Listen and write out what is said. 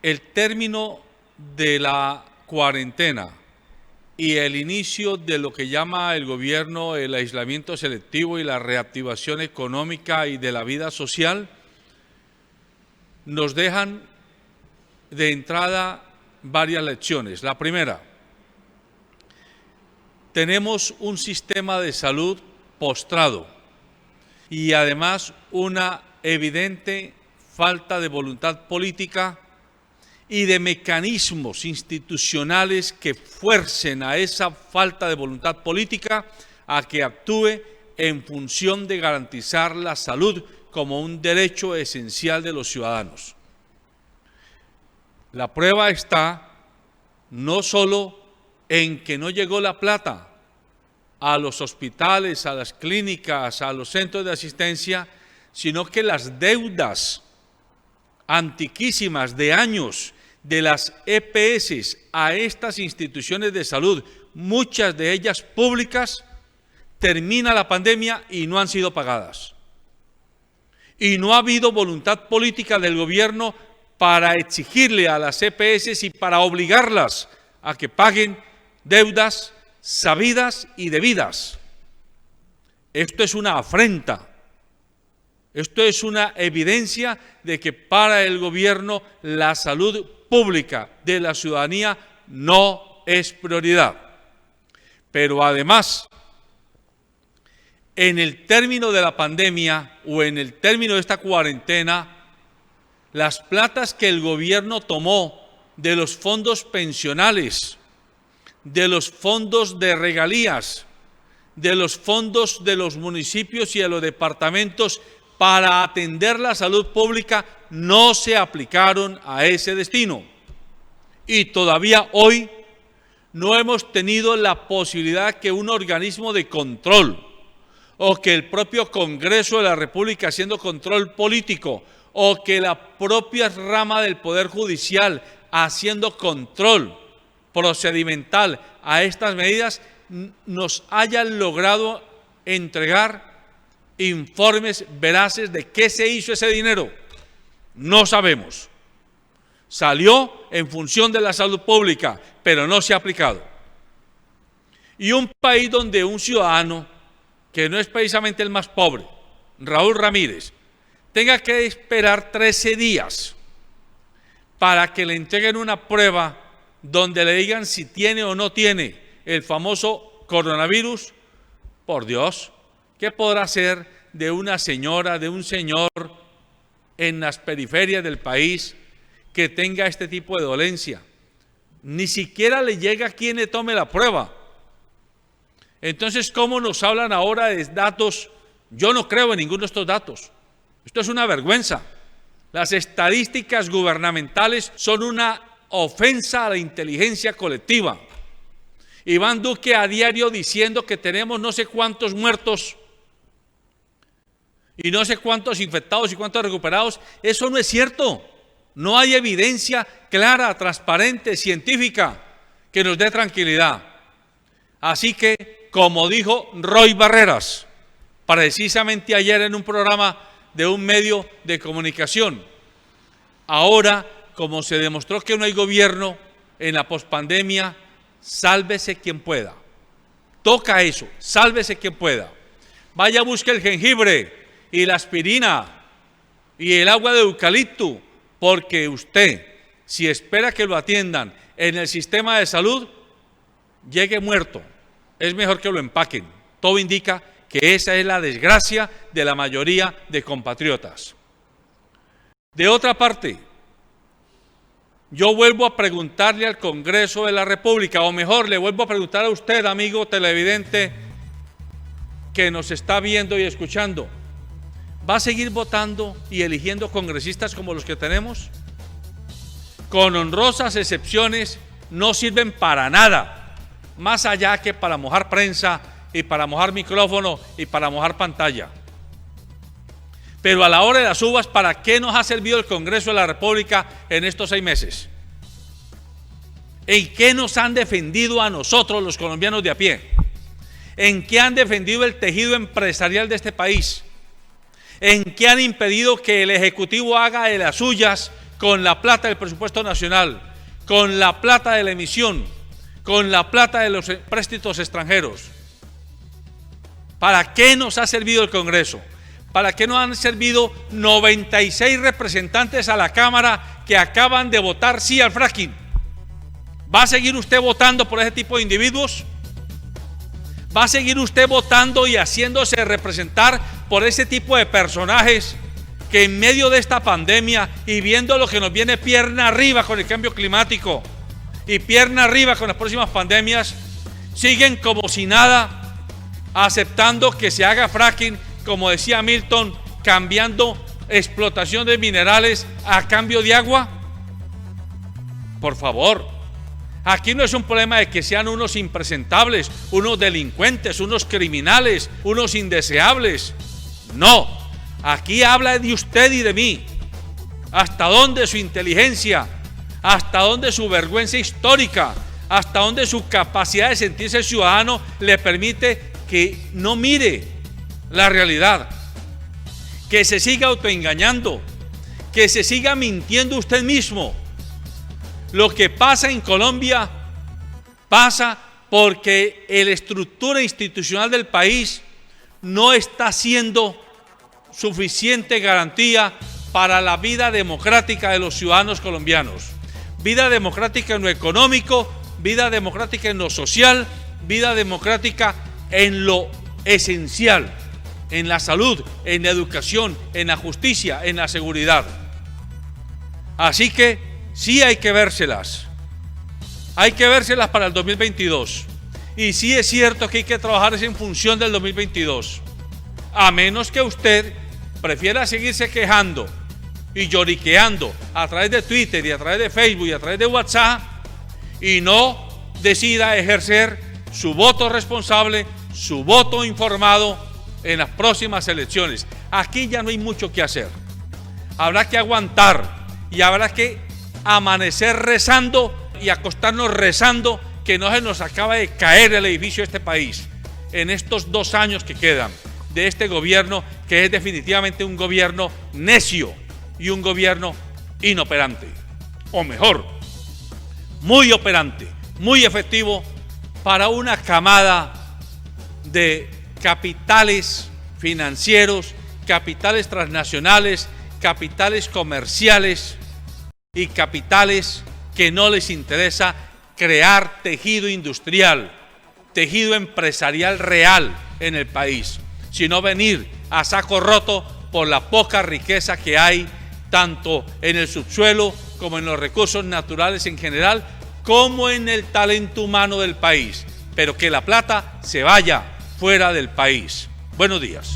El término de la cuarentena y el inicio de lo que llama el gobierno el aislamiento selectivo y la reactivación económica y de la vida social nos dejan de entrada varias lecciones. La primera, tenemos un sistema de salud postrado y además una evidente falta de voluntad política y de mecanismos institucionales que fuercen a esa falta de voluntad política a que actúe en función de garantizar la salud como un derecho esencial de los ciudadanos. La prueba está no solo en que no llegó la plata a los hospitales, a las clínicas, a los centros de asistencia, sino que las deudas antiquísimas de años de las EPS a estas instituciones de salud, muchas de ellas públicas, termina la pandemia y no han sido pagadas. Y no ha habido voluntad política del gobierno para exigirle a las EPS y para obligarlas a que paguen deudas sabidas y debidas. Esto es una afrenta. Esto es una evidencia de que para el gobierno la salud pública de la ciudadanía no es prioridad. Pero además, en el término de la pandemia o en el término de esta cuarentena, las platas que el gobierno tomó de los fondos pensionales, de los fondos de regalías, de los fondos de los municipios y de los departamentos para atender la salud pública no se aplicaron a ese destino. Y todavía hoy no hemos tenido la posibilidad que un organismo de control o que el propio Congreso de la República haciendo control político o que la propia rama del Poder Judicial haciendo control procedimental a estas medidas nos hayan logrado entregar informes veraces de qué se hizo ese dinero. No sabemos. Salió en función de la salud pública, pero no se ha aplicado. Y un país donde un ciudadano, que no es precisamente el más pobre, Raúl Ramírez, tenga que esperar 13 días para que le entreguen una prueba donde le digan si tiene o no tiene el famoso coronavirus, por Dios, ¿qué podrá ser de una señora, de un señor en las periferias del país que tenga este tipo de dolencia? Ni siquiera le llega a quien le tome la prueba. Entonces, ¿cómo nos hablan ahora de datos? Yo no creo en ninguno de estos datos. Esto es una vergüenza. Las estadísticas gubernamentales son una ofensa a la inteligencia colectiva. Iván Duque a diario diciendo que tenemos no sé cuántos muertos y no sé cuántos infectados y cuántos recuperados. Eso no es cierto. No hay evidencia clara, transparente, científica que nos dé tranquilidad. Así que, como dijo Roy Barreras, precisamente ayer en un programa de un medio de comunicación, ahora, como se demostró que no hay gobierno en la pospandemia, sálvese quien pueda. Toca eso, sálvese quien pueda. Vaya, busque el jengibre y la aspirina y el agua de eucalipto, porque usted, si espera que lo atiendan en el sistema de salud, llegue muerto. Es mejor que lo empaquen. Todo indica que esa es la desgracia de la mayoría de compatriotas. De otra parte, yo vuelvo a preguntarle al Congreso de la República, o mejor, le vuelvo a preguntar a usted, amigo televidente, que nos está viendo y escuchando, ¿va a seguir votando y eligiendo congresistas como los que tenemos? Con honrosas excepciones, no sirven para nada, más allá que para mojar prensa y para mojar micrófono y para mojar pantalla. Pero a la hora de las uvas, ¿para qué nos ha servido el Congreso de la República en estos 6 meses? ¿En qué nos han defendido a nosotros los colombianos de a pie? ¿En qué han defendido el tejido empresarial de este país? ¿En qué han impedido que el Ejecutivo haga de las suyas con la plata del presupuesto nacional, con la plata de la emisión, con la plata de los préstitos extranjeros. ¿Para qué nos ha servido el Congreso? ¿Para qué nos han servido 96 representantes a la Cámara que acaban de votar sí al fracking? ¿Va a seguir usted votando por ese tipo de individuos? ¿Va a seguir usted votando y haciéndose representar por ese tipo de personajes que en medio de esta pandemia y viendo lo que nos viene pierna arriba con el cambio climático y pierna arriba con las próximas pandemias, siguen como si nada, aceptando que se haga fracking, como decía Milton, cambiando explotación de minerales a cambio de agua? Por favor, aquí no es un problema de que sean unos impresentables, unos delincuentes, unos criminales, unos indeseables. No, aquí habla de usted y de mí. ¿Hasta dónde su inteligencia? ¿Hasta dónde su vergüenza histórica? ¿Hasta dónde su capacidad de sentirse ciudadano le permite que no mire la realidad? Que se siga autoengañando, que se siga mintiendo usted mismo. Lo que pasa en Colombia pasa porque la estructura institucional del país no está siendo suficiente garantía para la vida democrática de los ciudadanos colombianos. Vida democrática en lo económico, vida democrática en lo social, vida democrática en lo esencial, en la salud, en la educación, en la justicia, en la seguridad. Así que sí hay que vérselas para el 2022. Y sí es cierto que hay que trabajar en función del 2022. A menos que usted prefiera seguirse quejando y lloriqueando a través de Twitter y a través de Facebook y a través de WhatsApp y no decida ejercer su voto responsable, su voto informado en las próximas elecciones. Aquí ya no hay mucho que hacer. Habrá que aguantar y habrá que amanecer rezando y acostarnos rezando que no se nos acaba de caer el edificio de este país en estos 2 años que quedan de este gobierno, que es definitivamente un gobierno necio y un gobierno inoperante, o mejor, muy operante, muy efectivo para una camada de capitales financieros, capitales transnacionales, capitales comerciales y capitales que no les interesa crear tejido industrial, tejido empresarial real en el país, sino venir a saco roto por la poca riqueza que hay tanto en el subsuelo como en los recursos naturales en general, como en el talento humano del país, pero que la plata se vaya fuera del país. Buenos días.